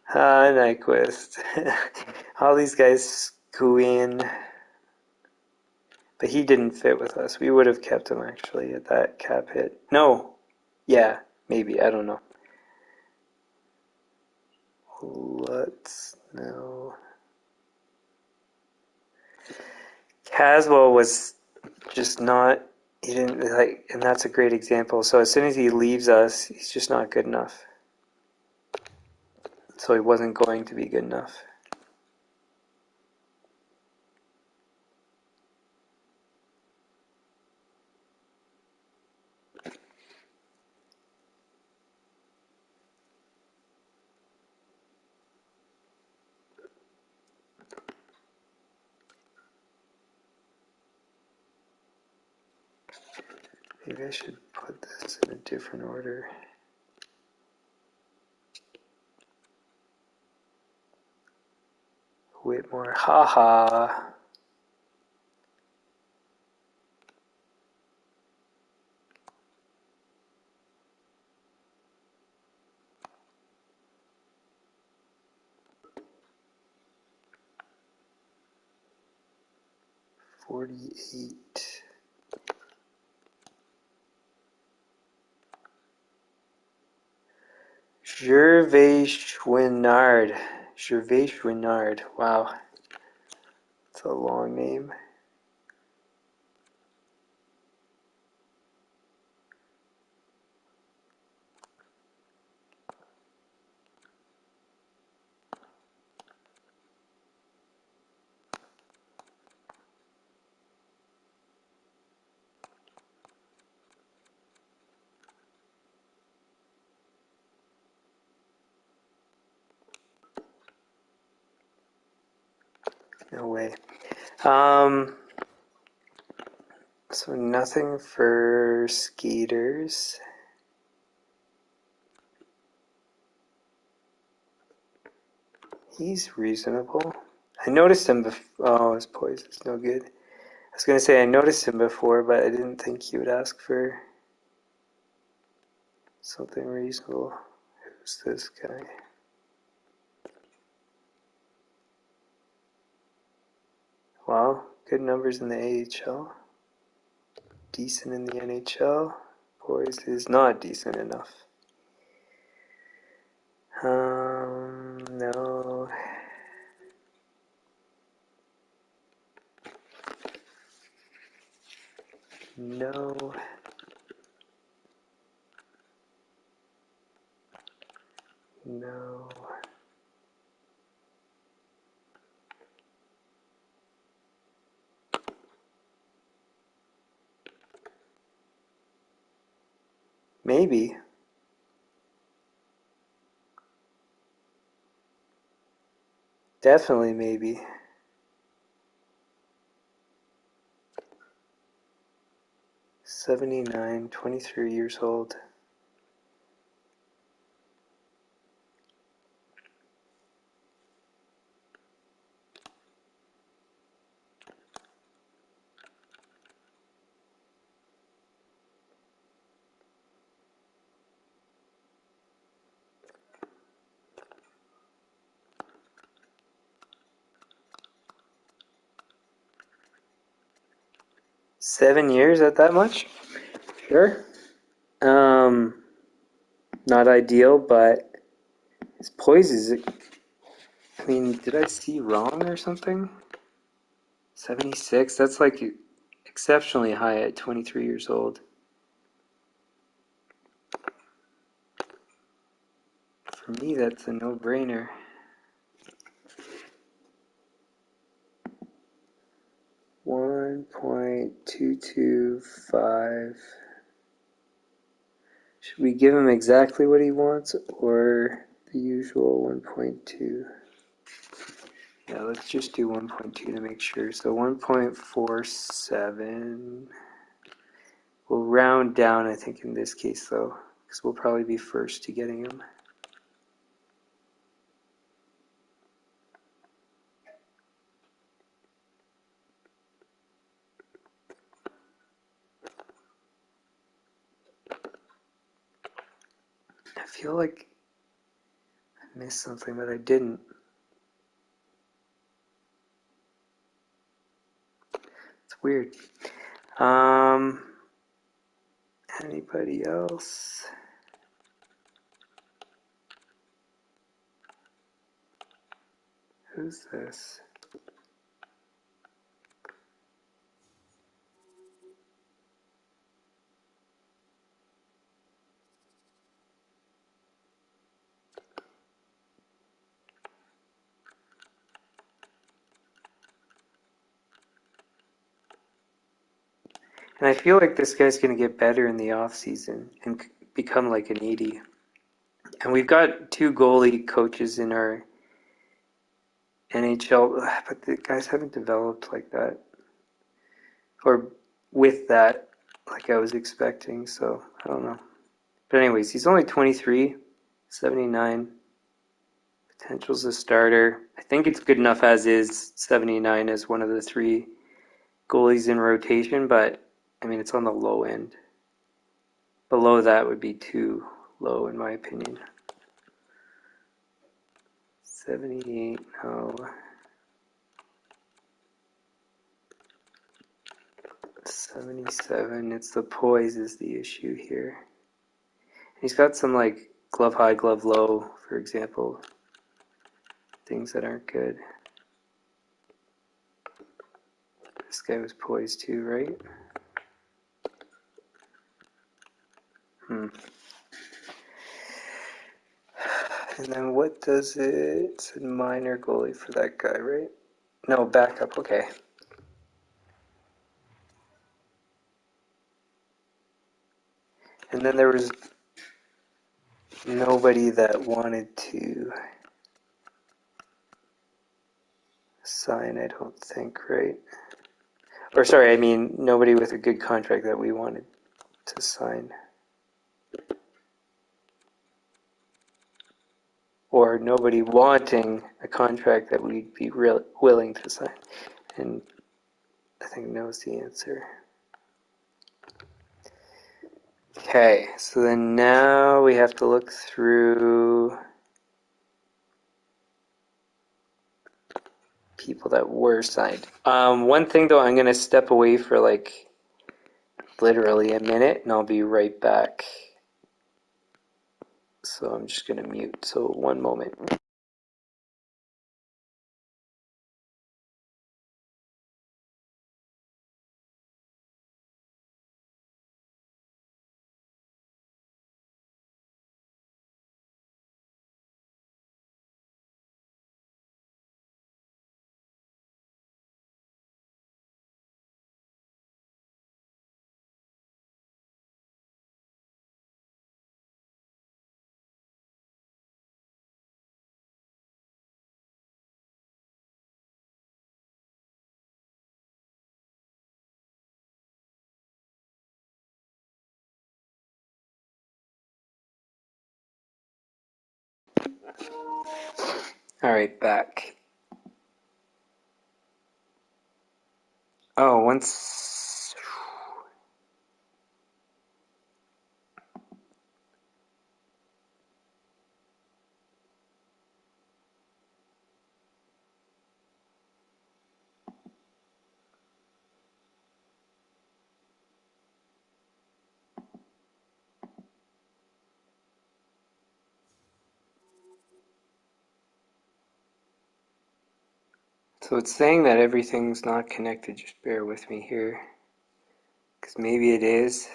Ha, Nyquist. All these guys in. But he didn't fit with us. We would have kept him actually at that cap hit. No. Yeah, maybe. I don't know. Let's know. Caswell was just not, he didn't like, and that's a great example. So as soon as he leaves us, he's just not good enough. So he wasn't going to be good enough. Maybe I should put this in a different order. Whitmore, haha. $48. Gervais Chouinard. Gervais Chouinard. Wow. It's a long name. No way. So nothing for skaters. He's reasonable. I noticed him before. Oh, his poise is no good. I was going to say I noticed him before, but I didn't think he would ask for something reasonable. Who's this guy? Wow, good numbers in the AHL. Decent in the NHL. Poise is not decent enough. No. No. No. Maybe. Definitely maybe. 79, 23 years old. $7 at that much? Sure. Not ideal, but his poise is. I mean, did I see wrong or something? 76? That's like exceptionally high at 23 years old. For me, that's a no-brainer. $1.225. Should we give him exactly what he wants or the usual 1.2? Yeah, let's just do 1.2 to make sure. So 1.47. We'll round down, I think, in this case, though. because we'll probably be first to getting them. I feel like I missed something, but I didn't. It's weird. Anybody else? Who's this? And I feel like this guy's going to get better in the off season and become like an 80. And we've got 2 goalie coaches in our NHL, but the guys haven't developed like that, or with that, like I was expecting. So I don't know. But anyways, he's only 23, 79. Potential's a starter. I think it's good enough as is. 79 as one of the 3 goalies in rotation, but I mean, it's on the low end. Below that would be too low, in my opinion. 78, no. 77, it's the poise is the issue here. He's got some like glove high, glove low, for example. Things that aren't good. This guy was poised too, right? And then what does it? It's a minor goalie for that guy, right? No, backup, okay. And then there was nobody that wanted to sign, I don't think, right? Or sorry, I mean nobody with a good contract that we wanted to sign. Or nobody wanting a contract that we'd be willing to sign. And I think no is the answer. Okay, so then now we have to look through people that were signed. One thing though, I'm going to step away for like literally a minute and I'll be right back. So I'm just going to mute. So one moment. All right, back. Oh, once. So it's saying that everything's not connected. Just bear with me here. Because maybe it is.